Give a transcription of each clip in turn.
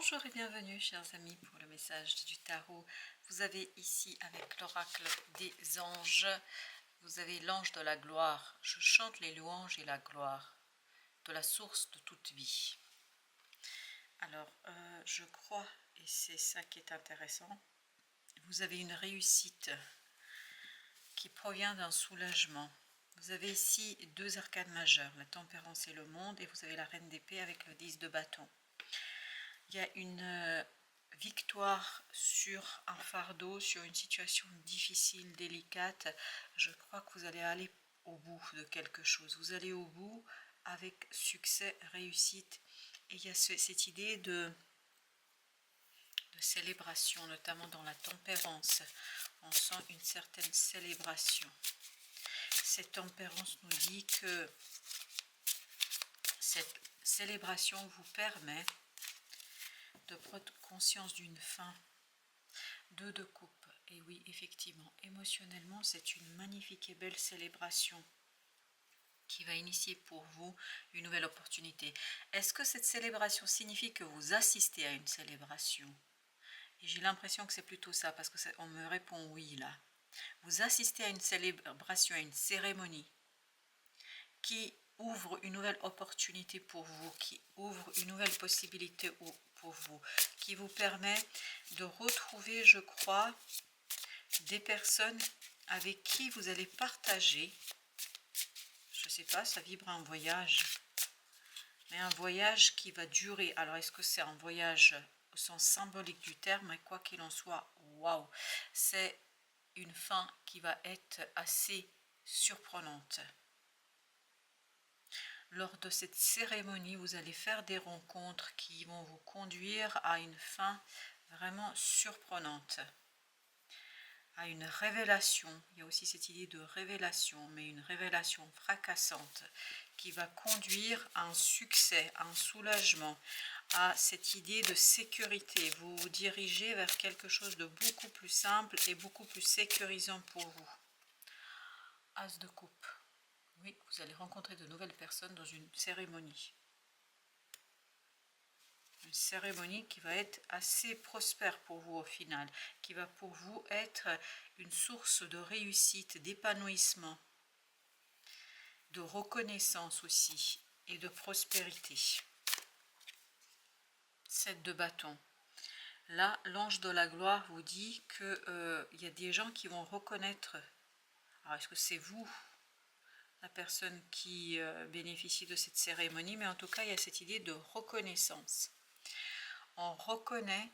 Bonjour et bienvenue chers amis pour le message du tarot. Vous avez ici avec l'oracle des anges, vous avez l'ange de la gloire. Je chante les louanges et la gloire de la source de toute vie. Alors je crois, et c'est ça qui est intéressant, vous avez une réussite qui provient d'un soulagement. Vous avez ici deux arcanes majeures, la tempérance et le monde, et vous avez la reine d'épée avec le 10 de bâton. Il y a une victoire sur un fardeau, sur une situation difficile, délicate. Je crois que vous allez aller au bout de quelque chose. Vous allez au bout avec succès, réussite. Et il y a cette idée de célébration, notamment dans la tempérance. On sent une certaine célébration. Cette tempérance nous dit que cette célébration vous permet de prendre conscience d'une fin. 2 de coupe. Et oui, effectivement, émotionnellement, c'est une magnifique et belle célébration qui va initier pour vous une nouvelle opportunité. Est-ce que cette célébration signifie que vous assistez à une célébration? Et j'ai l'impression que c'est plutôt ça, parce qu'on me répond oui là. Vous assistez à une célébration, à une cérémonie qui ouvre une nouvelle opportunité pour vous, qui ouvre une nouvelle possibilité pour vous, qui vous permet de retrouver, je crois, des personnes avec qui vous allez partager, je ne sais pas, ça vibre un voyage, mais un voyage qui va durer. Alors est-ce que c'est un voyage au sens symbolique du terme? Mais quoi qu'il en soit, waouh, c'est une fin qui va être assez surprenante. Lors de cette cérémonie, vous allez faire des rencontres qui vont vous conduire à une fin vraiment surprenante, à une révélation. Il y a aussi cette idée de révélation, mais une révélation fracassante qui va conduire à un succès, à un soulagement, à cette idée de sécurité. Vous vous dirigez vers quelque chose de beaucoup plus simple et beaucoup plus sécurisant pour vous. As de coupe. Oui, vous allez rencontrer de nouvelles personnes dans une cérémonie. Une cérémonie qui va être assez prospère pour vous au final, qui va pour vous être une source de réussite, d'épanouissement, de reconnaissance aussi et de prospérité. 7 de bâton. Là, l'ange de la gloire vous dit qu'il y a des gens qui vont reconnaître. Alors, est-ce que c'est vous, la personne qui bénéficie de cette cérémonie? Mais en tout cas, il y a cette idée de reconnaissance. On reconnaît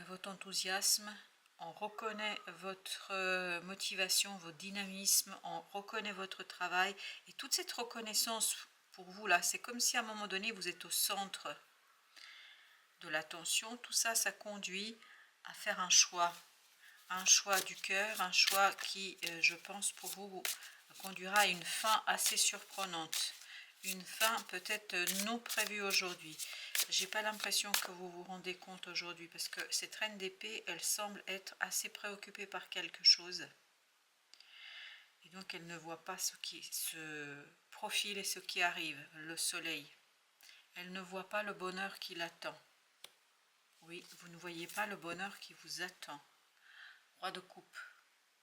votre enthousiasme, on reconnaît votre motivation, votre dynamisme, on reconnaît votre travail. Et toute cette reconnaissance pour vous, là, c'est comme si à un moment donné, vous êtes au centre de l'attention. Tout ça, ça conduit à faire un choix du cœur, un choix qui, je pense, pour vous, conduira à une fin assez surprenante. Une fin peut-être non prévue aujourd'hui. J'ai pas l'impression que vous vous rendez compte aujourd'hui, parce que cette reine d'épée, elle semble être assez préoccupée par quelque chose. Et donc elle ne voit pas ce qui se profile et ce qui arrive, le soleil. Elle ne voit pas le bonheur qui l'attend. Oui, vous ne voyez pas le bonheur qui vous attend. Roi de coupe.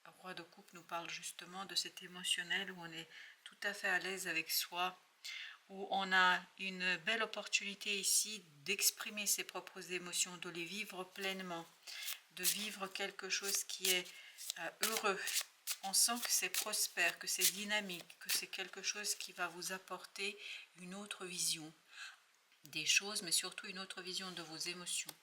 Le roi de coupe nous parle justement de cet émotionnel où on est tout à fait à l'aise avec soi, où on a une belle opportunité ici d'exprimer ses propres émotions, de les vivre pleinement, de vivre quelque chose qui est heureux. On sent que c'est prospère, que c'est dynamique, que c'est quelque chose qui va vous apporter une autre vision des choses, mais surtout une autre vision de vos émotions.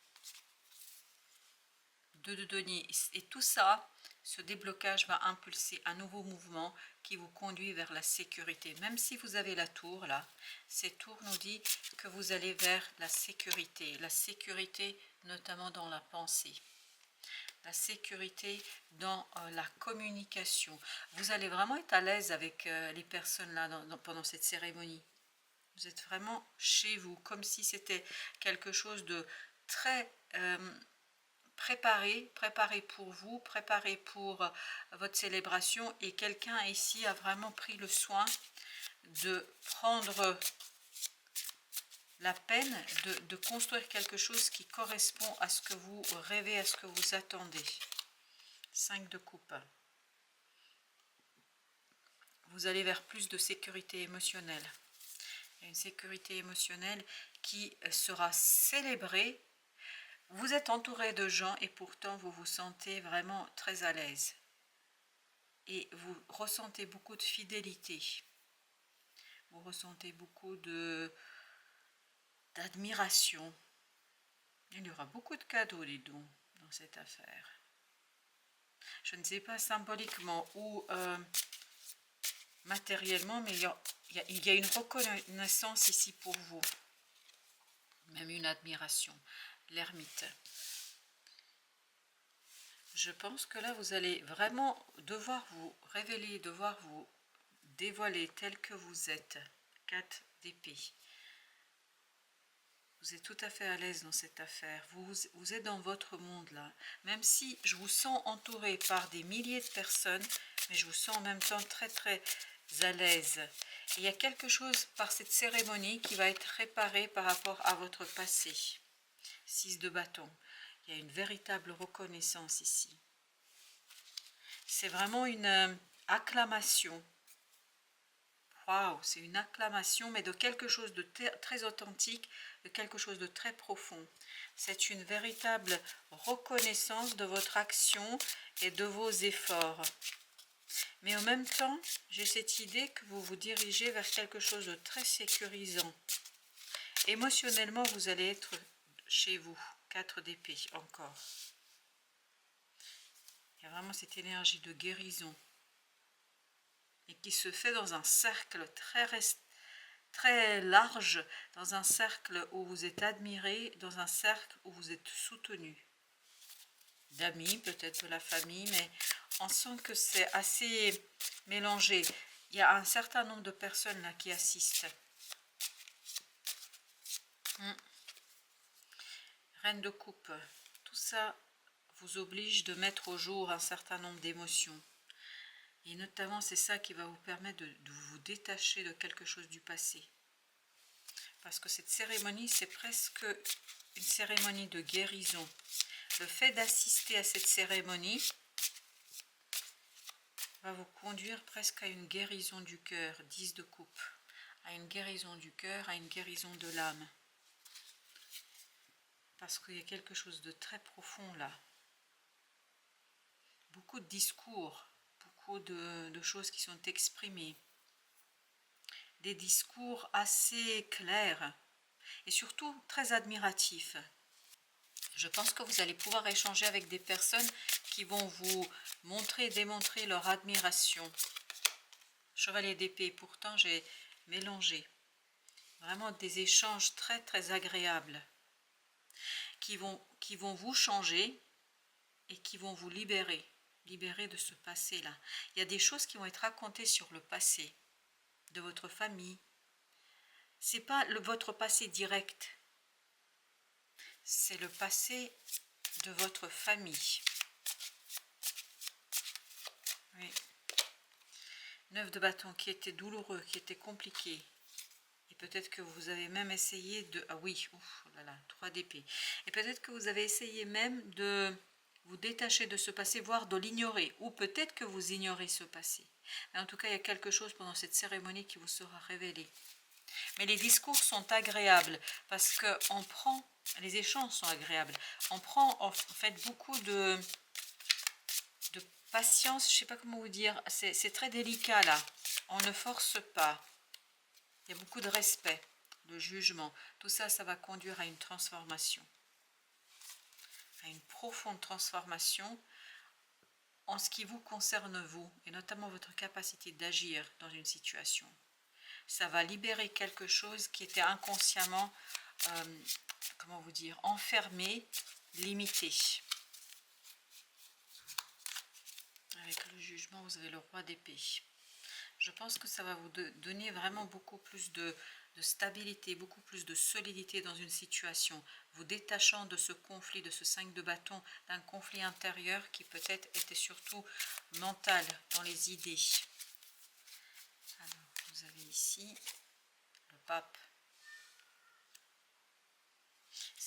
2 de denier. Et tout ça, ce déblocage va impulser un nouveau mouvement qui vous conduit vers la sécurité. Même si vous avez la tour là, cette tour nous dit que vous allez vers la sécurité notamment dans la pensée, la sécurité dans la communication. Vous allez vraiment être à l'aise avec les personnes là pendant cette cérémonie. Vous êtes vraiment chez vous, comme si c'était quelque chose de très préparé pour vous, préparé pour votre célébration, et quelqu'un ici a vraiment pris le soin de prendre la peine de construire quelque chose qui correspond à ce que vous rêvez, à ce que vous attendez. 5 de coupe. Vous allez vers plus de sécurité émotionnelle. Il y a une sécurité émotionnelle qui sera célébrée. Vous êtes entouré de gens et pourtant vous vous sentez vraiment très à l'aise. Et vous ressentez beaucoup de fidélité. Vous ressentez beaucoup d'admiration. Il y aura beaucoup de cadeaux, dis donc, dans cette affaire. Je ne sais pas symboliquement ou matériellement, mais il y a une reconnaissance ici pour vous. Même une admiration. L'ermite. Je pense que là, vous allez vraiment devoir vous révéler, devoir vous dévoiler tel que vous êtes. 4 d'épée. Vous êtes tout à fait à l'aise dans cette affaire. Vous êtes dans votre monde là. Même si je vous sens entouré par des milliers de personnes, mais je vous sens en même temps très très à l'aise. Et il y a quelque chose par cette cérémonie qui va être réparé par rapport à votre passé. 6 de bâton. Il y a une véritable reconnaissance ici. C'est vraiment une acclamation. Waouh, c'est une acclamation, mais de quelque chose de très authentique, de quelque chose de très profond. C'est une véritable reconnaissance de votre action et de vos efforts. Mais en même temps, j'ai cette idée que vous vous dirigez vers quelque chose de très sécurisant. Émotionnellement, vous allez être chez vous. 4 d'épée, encore. Il y a vraiment cette énergie de guérison. Et qui se fait dans un cercle très large, dans un cercle où vous êtes admiré, dans un cercle où vous êtes soutenu. D'amis, peut-être de la famille, mais on sent que c'est assez mélangé. Il y a un certain nombre de personnes là qui assistent. Reine de coupe, tout ça vous oblige de mettre au jour un certain nombre d'émotions. Et notamment, c'est ça qui va vous permettre de vous détacher de quelque chose du passé. Parce que cette cérémonie, c'est presque une cérémonie de guérison. Le fait d'assister à cette cérémonie va vous conduire presque à une guérison du cœur, 10 de coupe. À une guérison du cœur, à une guérison de l'âme. Parce qu'il y a quelque chose de très profond là. Beaucoup de discours. Beaucoup de choses qui sont exprimées, des discours assez clairs et surtout très admiratifs. Je pense que vous allez pouvoir échanger avec des personnes qui vont vous montrer et démontrer leur admiration. Chevalier d'épée, pourtant j'ai mélangé. Vraiment des échanges très très agréables qui vont vous changer et qui vont vous libérer de ce passé-là. Il y a des choses qui vont être racontées sur le passé de votre famille. C'est pas votre passé direct, c'est le passé de votre famille. Oui. 9 de bâton qui était douloureux, qui était compliqué. Et peut-être que vous avez même essayé de... Ah oui, ouf, oh là là, 3 d'épée. Et peut-être que vous avez essayé même de vous détacher de ce passé, voire de l'ignorer. Ou peut-être que vous ignorez ce passé. Mais en tout cas, il y a quelque chose pendant cette cérémonie qui vous sera révélé. Mais les discours sont agréables parce qu'on prend, les échanges sont agréables. On prend en fait beaucoup de patience, je ne sais pas comment vous dire, c'est très délicat là. On ne force pas. Il y a beaucoup de respect, de jugement. Tout ça, ça va conduire à une transformation. À une profonde transformation en ce qui vous concerne vous, et notamment votre capacité d'agir dans une situation. Ça va libérer quelque chose qui était inconsciemment, comment vous dire, enfermé, limité. Avec le jugement, vous avez le roi d'épée. Je pense que ça va vous donner vraiment beaucoup plus de stabilité, beaucoup plus de solidité dans une situation, vous détachant de ce conflit, de ce 5 de bâton, d'un conflit intérieur qui peut-être était surtout mental, dans les idées. Alors, vous avez ici le pape.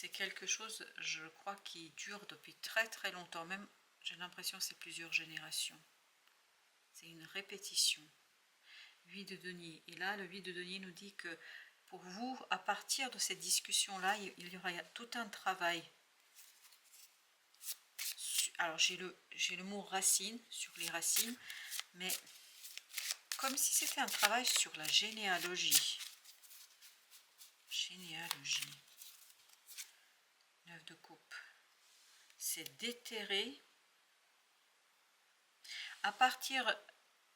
c'est quelque chose, je crois, qui dure depuis très très longtemps. Même, j'ai l'impression que c'est plusieurs générations. C'est une répétition. 8 de denier. Et là, le 8 de denier nous dit que pour vous, à partir de cette discussion-là, il y aura tout un travail. Alors, j'ai le mot racine, sur les racines, mais comme si c'était un travail sur la généalogie. Généalogie. 9 de coupe. C'est déterrer à partir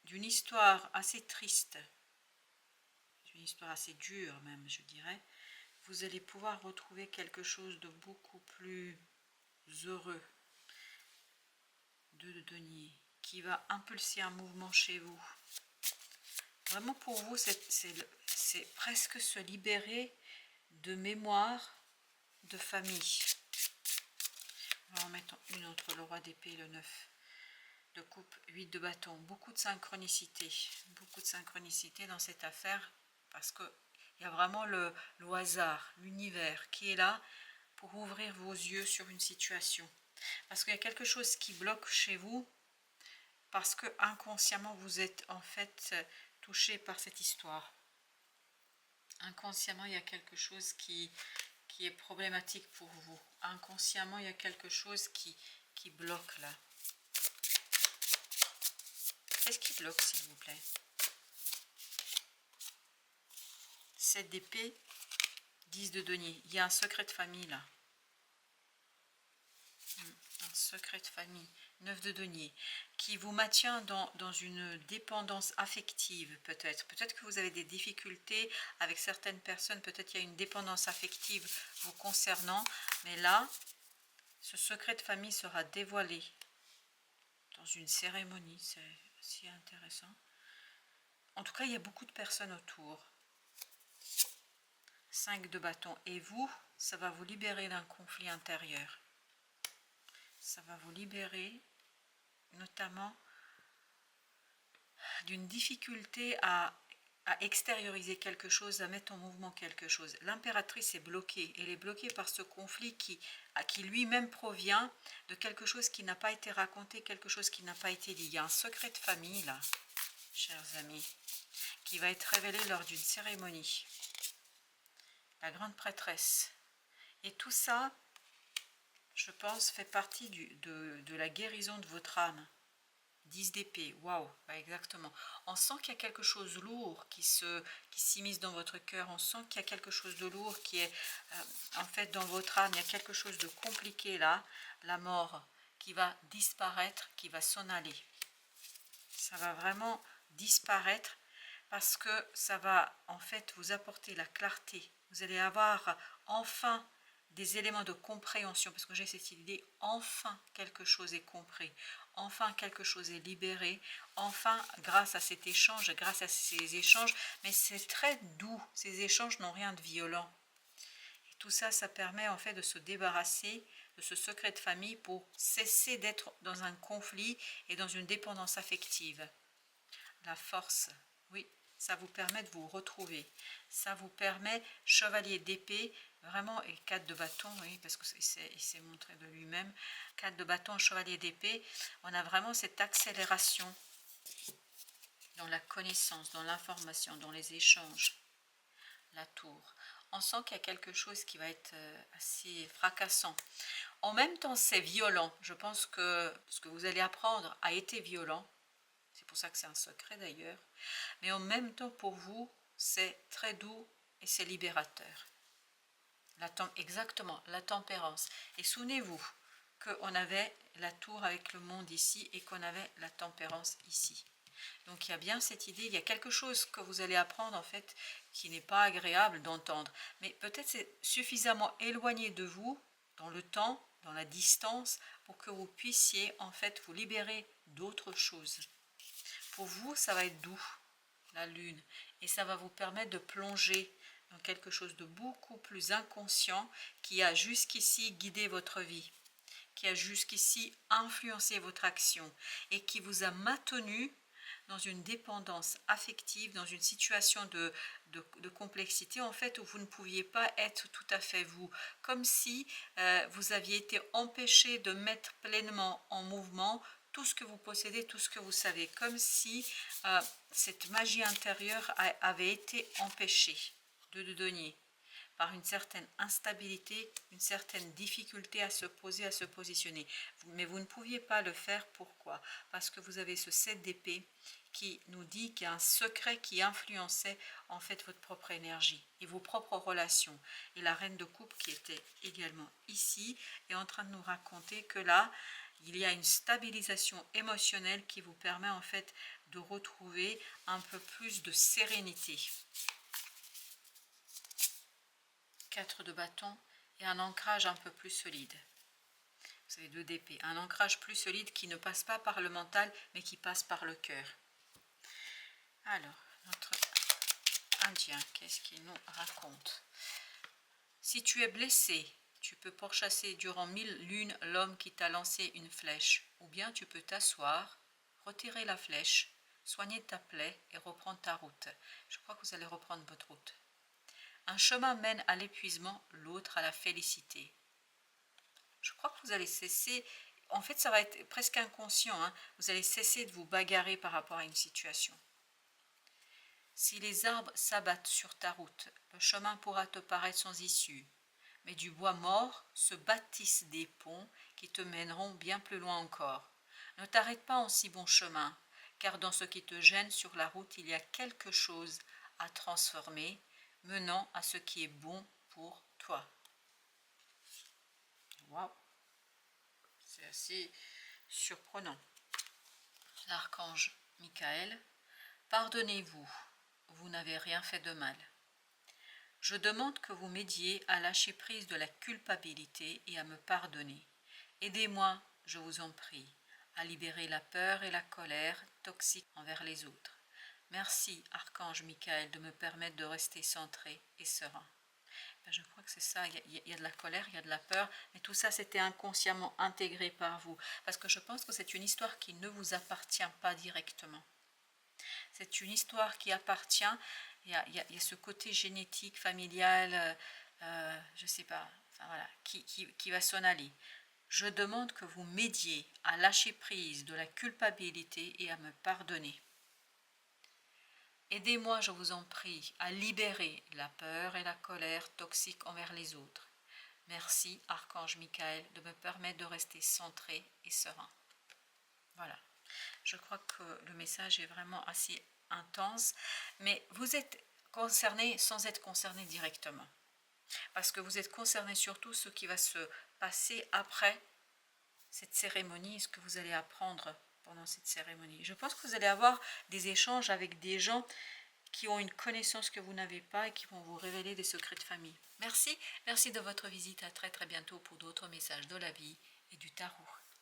d'une histoire assez triste, une histoire assez dure même, je dirais, vous allez pouvoir retrouver quelque chose de beaucoup plus heureux. 2 de denier, qui va impulser un mouvement chez vous. Vraiment pour vous, c'est presque se libérer de mémoire, de famille. On va en mettre une entre le roi d'épée et le 9 de coupe, 8 de bâton. Beaucoup de synchronicité dans cette affaire, parce que il y a vraiment le hasard, l'univers qui est là pour ouvrir vos yeux sur une situation. Parce qu'il y a quelque chose qui bloque chez vous, parce que inconsciemment vous êtes en fait touché par cette histoire. Inconsciemment, il y a quelque chose qui est problématique pour vous. Inconsciemment, il y a quelque chose qui bloque là. Qu'est-ce qui bloque, s'il vous plaît? 7 d'épée, 10 de denier. Il y a un secret de famille là. Un secret de famille. 9 de denier. Qui vous maintient dans une dépendance affective peut-être. Peut-être que vous avez des difficultés avec certaines personnes. Peut-être qu'il y a une dépendance affective vous concernant. Mais là, ce secret de famille sera dévoilé dans une cérémonie. C'est si intéressant. En tout cas, il y a beaucoup de personnes autour. 5 de bâton. Et vous, ça va vous libérer d'un conflit intérieur. Ça va vous libérer notamment d'une difficulté à extérioriser quelque chose, à mettre en mouvement quelque chose. L'impératrice est bloquée. Elle est bloquée par ce conflit qui lui-même provient de quelque chose qui n'a pas été raconté, quelque chose qui n'a pas été dit. Il y a un secret de famille là, chers amis, qui va être révélé lors d'une cérémonie. La grande prêtresse. Et tout ça, je pense, fait partie de la guérison de votre âme. 10 d'épée, waouh, exactement. On sent qu'il y a quelque chose de lourd qui s'immisce dans votre cœur. On sent qu'il y a quelque chose de lourd qui est en fait dans votre âme. Il y a quelque chose de compliqué là. La mort qui va disparaître, qui va s'en aller. Ça va vraiment disparaître parce que ça va en fait vous apporter la clarté. Vous allez avoir enfin des éléments de compréhension, parce que j'ai cette idée, enfin quelque chose est compris, enfin quelque chose est libéré, enfin grâce à cet échange, grâce à ces échanges, mais c'est très doux, ces échanges n'ont rien de violent. Et tout ça, ça permet en fait de se débarrasser de ce secret de famille pour cesser d'être dans un conflit et dans une dépendance affective. La force, oui, ça vous permet de vous retrouver. Ça vous permet, chevalier d'épée, vraiment, et 4 de bâton, oui, parce qu'il s'est montré de lui-même. 4 de bâton, chevalier d'épée, on a vraiment cette accélération dans la connaissance, dans l'information, dans les échanges. La tour. On sent qu'il y a quelque chose qui va être assez fracassant. En même temps, c'est violent. Je pense que ce que vous allez apprendre a été violent. C'est pour ça que c'est un secret d'ailleurs. Mais en même temps, pour vous, c'est très doux et c'est libérateur. Exactement, la tempérance. Et souvenez-vous qu'on avait la tour avec le monde ici et qu'on avait la tempérance ici. Donc il y a bien cette idée, il y a quelque chose que vous allez apprendre en fait qui n'est pas agréable d'entendre. Mais peut-être c'est suffisamment éloigné de vous dans le temps, dans la distance, pour que vous puissiez en fait vous libérer d'autres choses. Pour vous, ça va être doux, la lune, et ça va vous permettre de plonger dans quelque chose de beaucoup plus inconscient qui a jusqu'ici guidé votre vie, qui a jusqu'ici influencé votre action et qui vous a maintenu dans une dépendance affective, dans une situation de complexité, en fait, où vous ne pouviez pas être tout à fait vous, comme si vous aviez été empêché de mettre pleinement en mouvement tout ce que vous possédez, tout ce que vous savez, comme si cette magie intérieure avait été empêchée de donner par une certaine instabilité, une certaine difficulté à se poser, à se positionner. Mais vous ne pouviez pas le faire. Pourquoi? Parce que vous avez ce 7 d'épée qui nous dit qu'il y a un secret qui influençait en fait votre propre énergie et vos propres relations. Et la reine de coupe qui était également ici est en train de nous raconter que là, il y a une stabilisation émotionnelle qui vous permet en fait de retrouver un peu plus de sérénité. 4 de bâton et un ancrage un peu plus solide. Vous avez 2 d'épée, un ancrage plus solide qui ne passe pas par le mental mais qui passe par le cœur. Alors, notre indien, qu'est-ce qu'il nous raconte? Si tu es blessé, tu peux pourchasser durant 1000 lunes l'homme qui t'a lancé une flèche, ou bien tu peux t'asseoir, retirer la flèche, soigner ta plaie et reprendre ta route. Je crois que vous allez reprendre votre route. Un chemin mène à l'épuisement, l'autre à la félicité. Je crois que vous allez cesser, en fait ça va être presque inconscient, hein, vous allez cesser de vous bagarrer par rapport à une situation. Si les arbres s'abattent sur ta route, le chemin pourra te paraître sans issue, mais du bois mort se bâtissent des ponts qui te mèneront bien plus loin encore. Ne t'arrête pas en si bon chemin, car dans ce qui te gêne sur la route, il y a quelque chose à transformer, menant à ce qui est bon pour toi. Waouh, c'est assez surprenant. L'archange Michael, pardonnez-vous, vous n'avez rien fait de mal. Je demande que vous m'aidiez à lâcher prise de la culpabilité et à me pardonner. Aidez-moi, je vous en prie, à libérer la peur et la colère toxiques envers les autres. Merci, Archange Michael, de me permettre de rester centré et serein. Je crois que c'est ça, il y a de la colère, il y a de la peur, mais tout ça c'était inconsciemment intégré par vous, parce que je pense que c'est une histoire qui ne vous appartient pas directement. C'est une histoire qui appartient, il y a ce côté génétique, familial, je ne sais pas, enfin voilà, qui va s'en aller. Je demande que vous m'aidiez à lâcher prise de la culpabilité et à me pardonner. Aidez-moi, je vous en prie, à libérer la peur et la colère toxiques envers les autres. Merci, Archange Michael, de me permettre de rester centré et serein. Voilà. Je crois que le message est vraiment assez intense, mais vous êtes concerné sans être concerné directement. Parce que vous êtes concerné surtout ce qui va se passer après cette cérémonie, ce que vous allez apprendre pendant cette cérémonie. Je pense que vous allez avoir des échanges avec des gens qui ont une connaissance que vous n'avez pas et qui vont vous révéler des secrets de famille. Merci de votre visite. À très bientôt pour d'autres messages de la vie et du tarot.